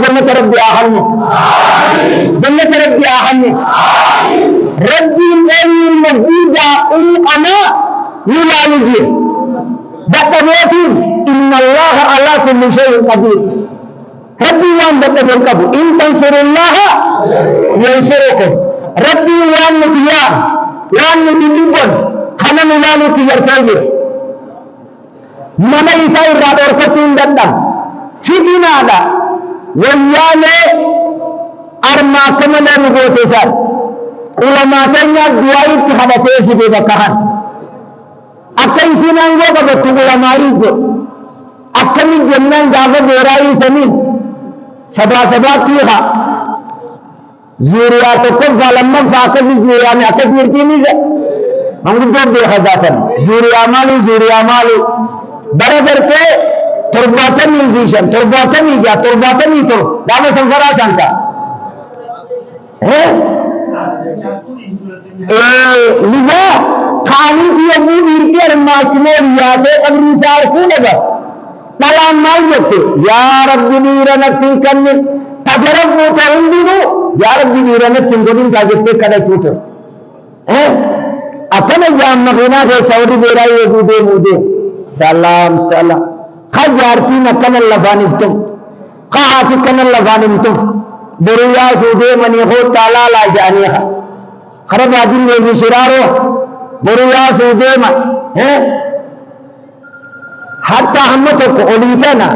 جنة ربي آخرني جنة ربي آخرني ربي الأمير مزيد أنا يلالجي دقبوتي إن الله على كل شيء قدير ربي وان دقبوتي قبو إن تنصر الله ينصركم ربي وان نتيار وان نتيبون خنا نلالو تيار تاجر mana isai rador ketin dandang fitina ada wayane arma kemana nugotesan ulama tanya dua itu hadate fide bakahan akai sinanggo ka betu ulama igo akami jennan jaga berai sani sabah kiha zuriya to ko zalamma faqaz zuriya ne akas mirti ni je mangu do be hadatan zuriya mali barabar ke turbatan vision turbatan itu dalam samfara sangka liga khani dia mirtir macne riyate agrisar ku naga dalam mal jete ya rabbi niranatin kan tagarab mutarindinu ya rabbi niranatin godin ka jete kada tutur apana jam magina ke saudi berai gude mude salam khajarti nakan lafaniftum qaati kan lafanimtum buriya sude mani ho taala la janiha kharab adin ne shiraro buriya sude ma hatta hammato ko olitana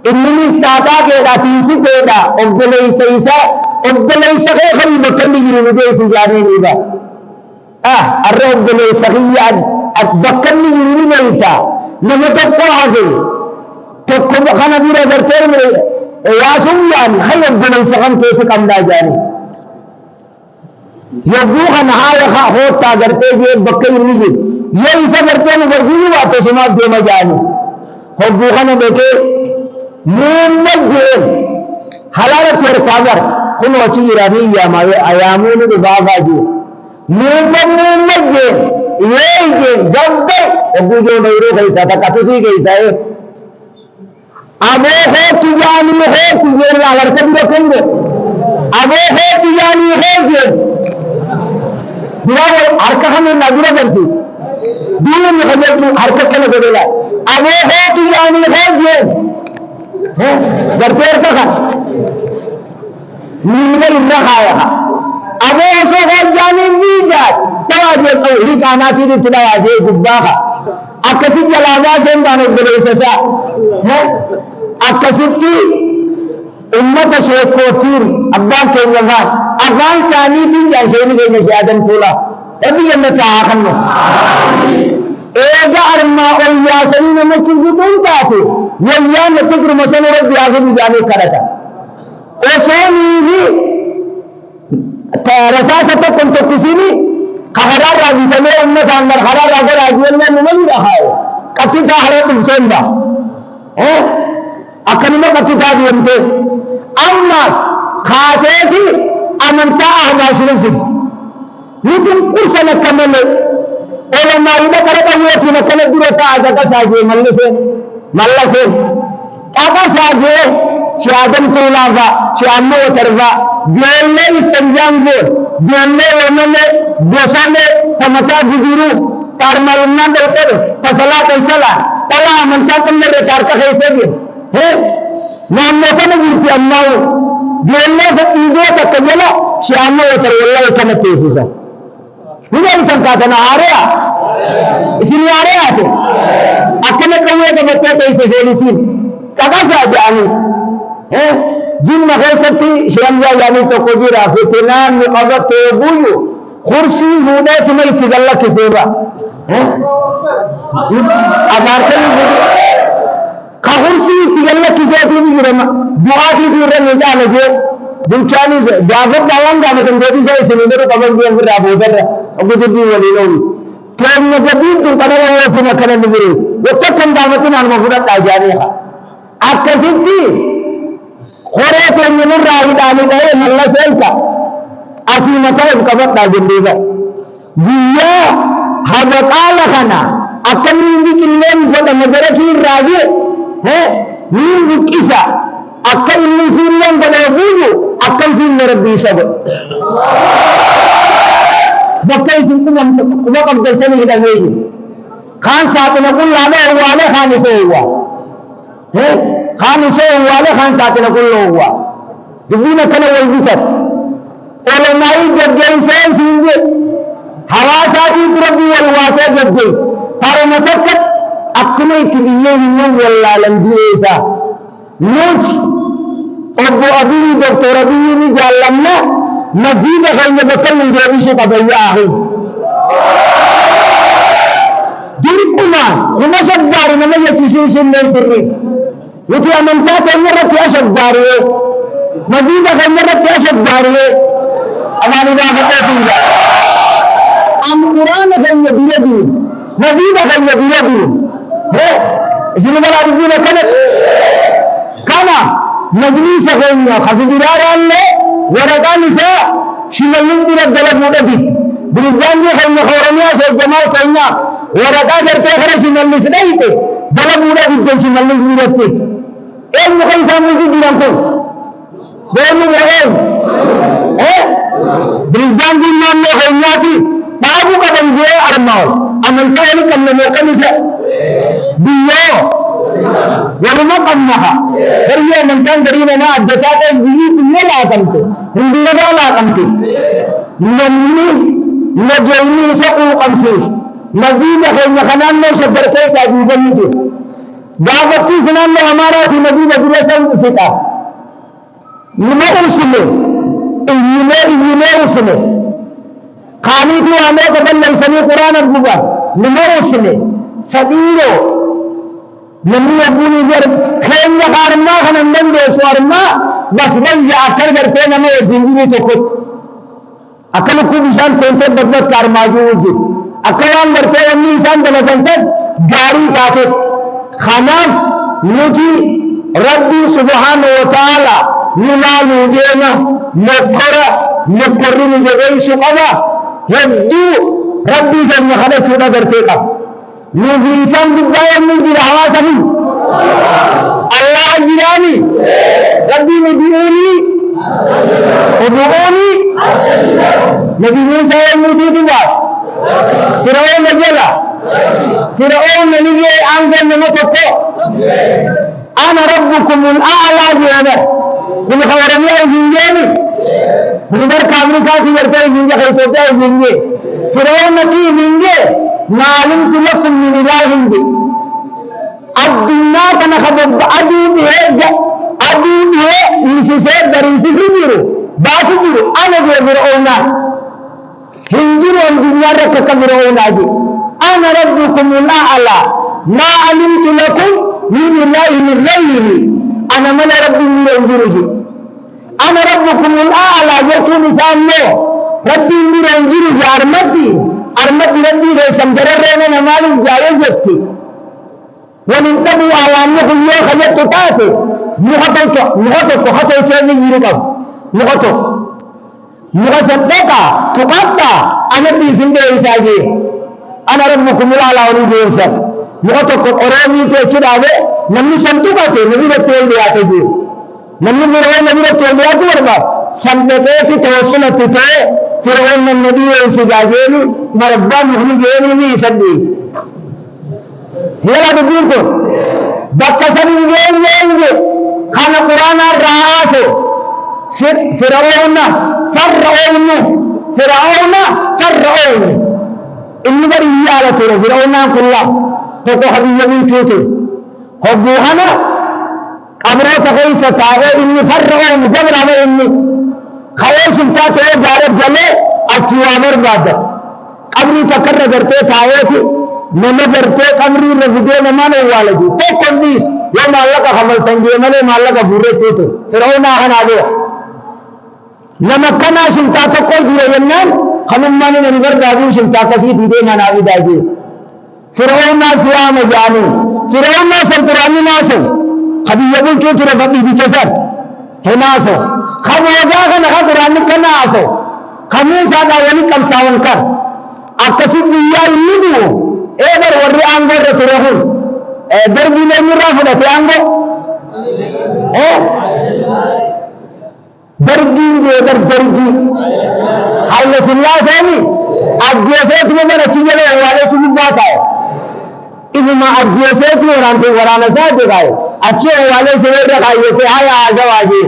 inni istata ke datisi peda obdalai saisa ke khari bakalli giru de si jani ni ba arab obdalai sahiya أتذكرني يرينيتا لما تبقى هذه تبقى خانا بيرا درتين واسم يعني خيب بنا سخن كيف كم دا جاني يبوخا نهاية خوتا درتين جيب بكي ريجي يسا درتين ورزيني واتو سماك ديما جاني يبوخا نبكي محمد جيب حلالة تركابر خنو اچي رابي ايامون دفاقا جيب محمد جيب ये गब्बे अबू जो नैरो कैसा था कतुसी कैसा है अबे हो तुजानी हो तुझे लागर कब रखेंगे अबे हो तुजानी हो जे दिवाले हरकत हमें नजर बरसीस दिन में हजर तू हरकत करने को बोला अबे हो तुजानी हो जे गरपेर का नींद इन्ना खाया अबे ऐसे हो जाने भी जाए tawaje tauhi kana tiri tilawaje gubbaha akasi jalaga sen dane bele sasa akasiti ummata shekotir abban kenyawan abban sani tin jasheni ke shahadan tula tabi yannata akhanno ega arma ol yasani namuki gudun taate wayyan tikru masana rabbi akhiri jane karata osani ni tarasasa to kuntu kisini खरार राजी चले उन्हें सांबर खरार राजा राजीवन में नहीं रहा है कति का हरे बिस्टेंडा अकनी में कति का दियंते अम्मास खाते थी अमंता आवाज़ सिद्ध लेकिन कुछ न कमले और हमारी ना करे तो ये थी न कमले दूर था आजा का साजे मल्ला से आका साजे शादम तोलावा शामो तरवा जेल संजांगो जेल में दोसाने तमता गुरु तारमलना देकर तसला तला मंता तुमने बेकार का कैसे है नाम में तो नहीं अम्मा जेल में से ईदो तक चला शाम में उतर वाला इतना तेजी से मुझे इतना कहता ना आ रहा इसलिए आ रहे आते अकेले कौए के बच्चे तो इसे जेलिसी कहाँ से आ जाने हैं जिन मखसती शर्मजा यानी तो कोई राफे तेना निकाबत ते बुयु खुर्शी होने तुम्हें इत्तिगल्ला किसेबा हैं अमारते खुर्शी इत्तिगल्ला किसे तुम्हें गिरमा दुआ की गिरने निजा नजे दुचानी जागत दावां का मतलब देवी से सिलेंडर कमल दिया फिर आप उधर अब तो दी वाली लोग ट्रेन में जब तुम करें वो फिर करें नहीं वो तो कम दावत ना मफुरा आ जाने का आप कैसे थी खोरे ट्रेन में राही डाली गए नल्ला सेल का asli mata kabat dajin juga dia habaqala kana akan bikin lem pada negara ki raje ni bukisa akan ini fi ربي سبب بكي سنتم وقت دسني هدويه خان ساتنا كل هذا هو على خان سوى خان سوى على خان ساتنا كله هو دبنا كنا والبيتات علماء جبجي سين سينج حواساتي تربي والواسع جبجي تارمتك أكمل كبير من والله لنبيسا نوش أبو أبي دكتور أبي نجالنا مزيد خلنا بكر من جابيش قبيا آخر ديركما هم شدار نما يتشيشين من سري يتي أمنتا تنرت أشدار مزيد خلنا رت أشدار أماني بابا تيجا أم قرآن خلنا بيدي مزيد خلنا بيدي اسمه بلا ربنا كنا مجلس خلنا خفجرار الله ورقان نساء شمالين بلا دلب مدبي بلزان دي خلنا خورانيا شيء جمال كينا ورقا کرتے خرا شمالين سنائيته دلب مدبي جن شمالين مدبي ايه مخي سامن دي ديران کو بولو بولو بلزان دي نام میں خلنا تھی بابو کا بنجے ارماؤ أمن كان كم نموكنسا بيو ولما قمها هي من كان قريبا نا الدكاتة بيجي بيو لا كمته هندي لا كمته نجيني سقو قمسيش مزيد خير خنان में शब्द के साथ निकलने के दावती सुनान में हमारा थी मजीद अदुलसन फिता इन्हें उसने खानी थी हमें कबल नहीं सनी कुरान अब्बुगा निमोशने सदीरो नमी अब्बुनी जर खेंगा कारना खनंदन दे स्वरमा बस या अकल करते नमे जिंदगी तो खुद अकल को इंसान सेंटर बदलत कार मौजूद अकलान करते अन्नी इंसान बनतन से गाड़ी काटे खानाफ नुजी रब्बी सुब्हान व तआला निनालु देना मखरा मकर्रिन जगई सुqaba हेदू रब्बी जन खड़ा छोटा करते का नुजी इंसान दुबारा में दी हवा सही अल्लाह जिरानी रब्बी ने दीनी उदूनी नबी मूसा ने दी दुआस फिरौन नजला फिरौन ने ये आंगन में मत को انا ربكم الاعلى جهاد كل خبرني जिंदगी फिर कामनी का की करते हैं जिंदगी कहते हैं जिंदगी फिरौन की जिंदगी मालूम तुलकुम मिन इलाहिंदी अद्दुन्ना kana khabab adud है इसी से दरिसी से जीरो बास जीरो ana je फिरौन हिंजिर और दुनिया रे का फिरौन आगे ana rabbukum al-a'la ma alimtu lakum min ilahin ghayri ana man rabbi min anjuruji ana rabbukum al-a'la yakun sanno rabbi min anjuruji armati rabbi re samjara rene namali jaayez yakti wamin tabu ala annahu ya khayatu taate muhato hato chezi yirika muhato saddaka tuqatta anati sinde isaje ana rabbukum al-a'la wa nujisa muhato qorani te chidave namni santu baate nabi re tol de aate je namni re nabi re tol de aate warba sambete ti tawassulati te fir'aun nabi se jajeni marabba muhni jeni ni saddi sila de din ko bakka sabi jeni khana qur'an ar-raase fir'aun inni bari yala to fir'aun kullu तो हबीबी चूते हबूहना कब्र तकई सताए इन्नी फर्रवा मुजबरावे इन्नी खवेश इंता तो जारब जले अचुआमर बाद कब्री तकर करते थाए थी नम करते कमरी रजदे नमाने वाले थी तो कंदीस ये माल्ला का खबर तंगे मने माल्ला का बुरे तो फिरौन आखन आ गया नमकना शिंता तो कोई दिए यन्नन हनुमान ने निगर दादू शिंता कसी दीदे मनावी दादी फिरौन सियाम जानी फिरौन संतरानी नासो खदीजा चो तेरा बड़ी बिचसर है नासो खमोजा का नखा कुरान का नासो खमे सादा वनी कम सावन कर akasi biya इन्नी दो एबर वरी आंगो रे तेरे हो एबर भी नहीं मिल रहा फुला ते आंगो दर्दी je dardargi haila sillaasani ajjeeseetu mana chiyale wale tumbata iduma ajjeeseetu warana saade gaay achi wale sirra gaayete haya azawaje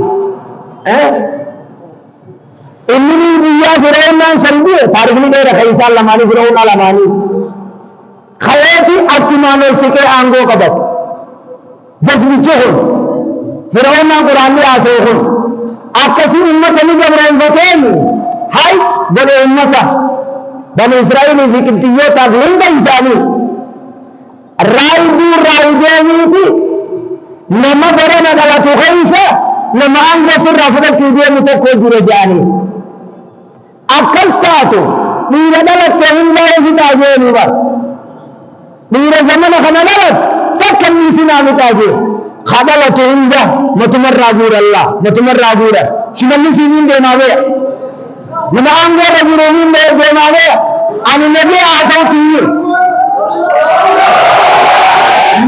inni diya fir'auna sarbi taarikh ni dera khay sal lamani fir'auna lamani khayati atmano sike ango kabat jazbi johun fir'auna qur'ani asehun akasi ummat ni jabran baten hay bani ummata bani israil fiktiyo taglinda isani raidu raidewiti nama barana dalatu khaisa nama anga sirra fadatu demu tokko jure jani akastaatu dira dalatte hunda fitaajeni bar dira zamana kana dalat takkanni sina fitaaje khadalatu hunda matumarra guralla matumarra gura shimalli sizin de nawe nama anga rajurin de nawe ani nabi asawti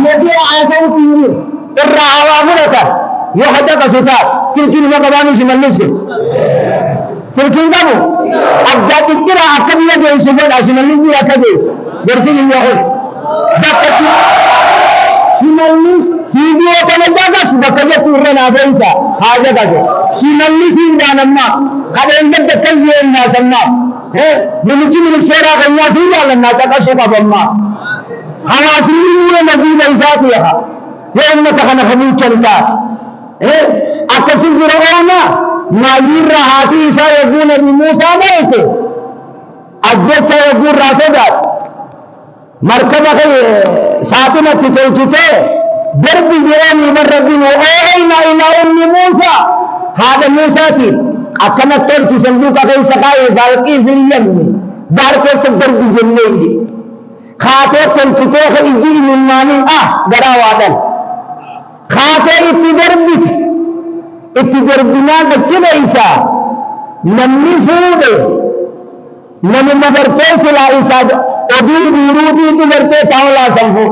nabi asawti irra awamulata yohata kasuta silkin makabani shimallis ke silkin kamu abda kira akabiya de subhan shimallis bi akabe bersi yahud bakati shimallis video kana jaga subakaja turna baisa haja kaje shimallis indanamma kada inda kaje na sanna minuji min shara kanya fi alanna ta kashuka bamma hawasiri mazida isatiha ya ummata kana hamu chanta akasin fir'auna nazir hati isa yaguna bi musa baite ajjata yagur rasadat markaba kay satina titolkite darbi jirani min rabbina wa ayna ila ummi musa hada musati akana torti sanduka kay sakai balqi fil yamni barke se darbi jennedi khate tolkite khay min mani garawadan khate ittidarbina bachida isa namni fuude nami mabarte sila isa odi birudi tibarte tawla sanfu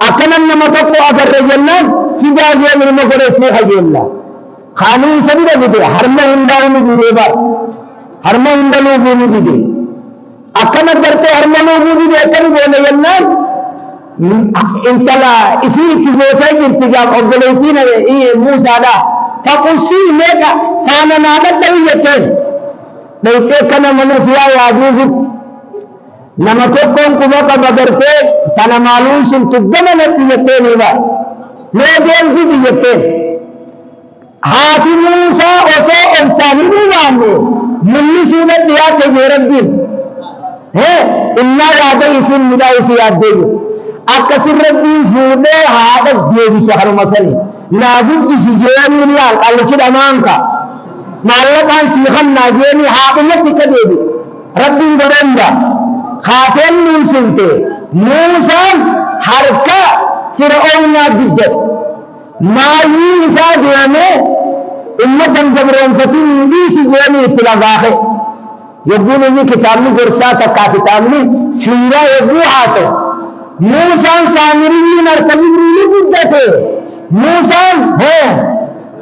akanan nama tokko agarre jennan sida je min magore ti hajella khani sabida bide harma undawni bide harma undalu bide akana barte harma lu bide kan bole jennan intala isi kizota jirtijam ogoleytina musa da faqusi meka fana nada dawiyeten dayte kana manasiya wajuzit nama tokkon kuma ka bagarte tana malushil tudama natiyeten iba leden fidiyeten hati musa oso insani nuwanu mullisuna diyate jerabbin inna wada isin mida isi addeju akasir rabbi fude hada deebisa harumasani naabuddi sijeni laal qalchi damanka mallakan si khamna jeni haabumati kadebi rabbi goranda khaten nusulte musa harka fir'auna biddat mayi isa deme ummatan jabran fatini di sijeni tilagahe yabuni ni kitabni gursata ka kitabni sira yabu haso musa samiri narkajibril biddate musa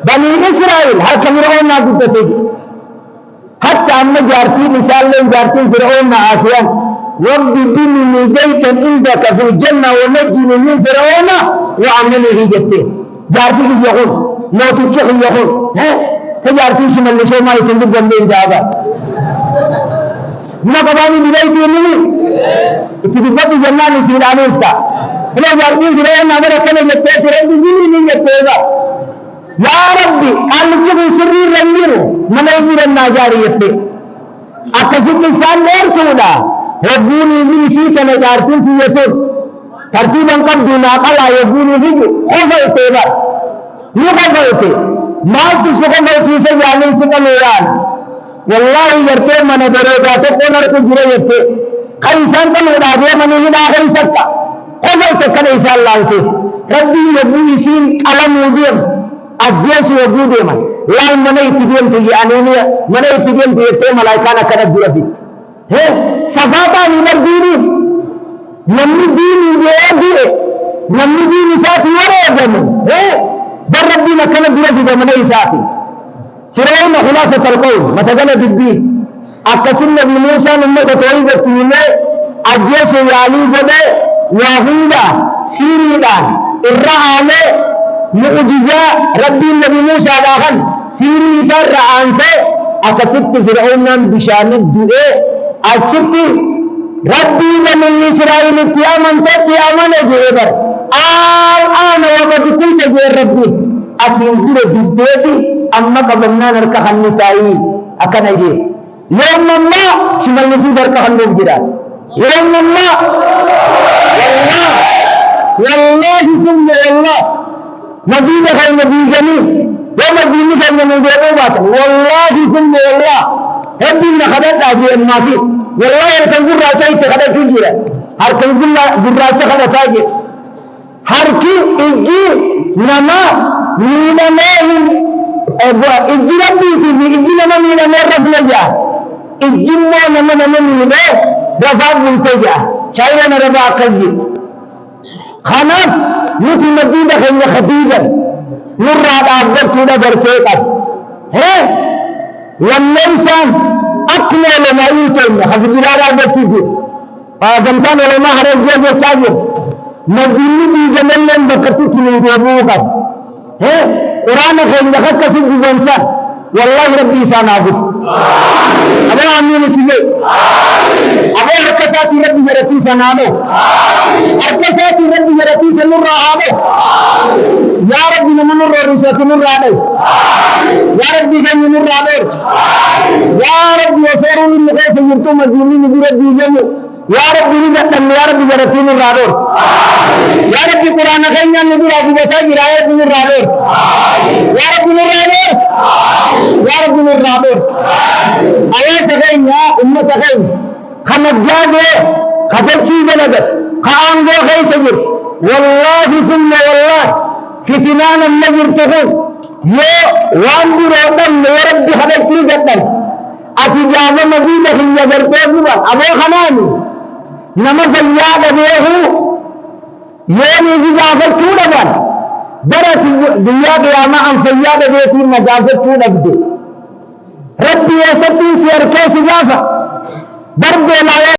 bani israel harka fir'auna biddate hatta amma jarti misal len jarti fir'auna asiyan wabdi bini baytan indaka fil janna wa najini min fir'auna wa amalihi jatte jarti ki yaqul mawtu ki yaqul sajarti shimal shoma itindu gande jaga na kabani bidaiti ni itibadi janna ni sidani iska ila jarti fir'auna amara kana jatte rabbi bini ni jattega ya rabbi qalbi sirri rangiru manayira najariyate akasiki sanner tuda yabuni min sikana jartin tiyatu tartiban qabduna qala yabuni hiju khafayte ba ni khafayte ma tusukhamati sayani sikaleyan wallahi yarte mana darega to konar ku jire yette khaysan kan udabe mani hida khaysakka khafayte kana inshallah rabbi yabuni sin qalam wujud adjas wujud man la mana itidem tigi ananiya mana itidem yette malaika na kana durafik safata ni mardini namni dini yedi namni dini saati wara gamu bar rabbina kana durasi da mana isaati فرعون خلاصة القول ما تقلد الدين أكسن ابن موسى من مكة طويلة الجيش يالي قبل يهودا سيريدا الرعانة معجزة ربي النبي موسى داخل سيري سر رعانسة أكسبت فرعون بشان الدعاء أكسبت ربي من إسرائيل قياما قياما جيبر الآن وقد كنت جير ربي أسين دور بديتي أما قبلنا نركح النتائي أكن أجي يوم ما شمال نسي نركح النجرات يوم ما والله ثم والله مزيد خير مزيد جميل ومزيد خير مزيد والله ثم والله هدي من خدت أجي الناسي والله يركن قرأة خدت تجيرا هركن قرأة خدت أجي هركي إجي نما مينا مين إجي ربي تيجي إجي نما مينا مين رفنا جا إجي نما مينا رفع منتجا شاينا ربع قزي خلاص نتي مزيد خير خديجة نرى أفضل تودا بركيتا ها والنسان أقنع لما يمكن خفض الأرى بتيجي فقمتان لما هرب جاء تاجر مزيد دي جملن بكتك من بيبوكا ها قرآن خير لخد كسب بانسان والله ربي إسان عبد أبا عمين تيجي أبا حركساتي ربي جرتي سنانو حركساتي ربي جرتي سنور رعانو يا ربي نمنور رساتي نور رعانو يا ربي كان نور رعانو يا ربي وسيروا من مخيص يرتو مزيني نبيرت دي جمو يا ربي نجتن يا ربي جرتي نور رعانو يا ربي قرآن خير نبي راجي بتا جرايت نور رعانو يا ربي نور رعانو يا ربي نور رعانو آيات خير يا أمة خير خمد جاده خطرشي جلدت خانگو خي سجر والله ثم والله فتنان النجر تخون يو واندو روطن ورب خدرتي جدن اتجاب مزيد خي جرتو ببا ابو خناني نما فلياد بيهو يوني جزافر چوڑا بان برات دنیا قیامہ ان فلياد بيتي مجافر چوڑا بدے ربي يسطي سير كيس جافر برد لا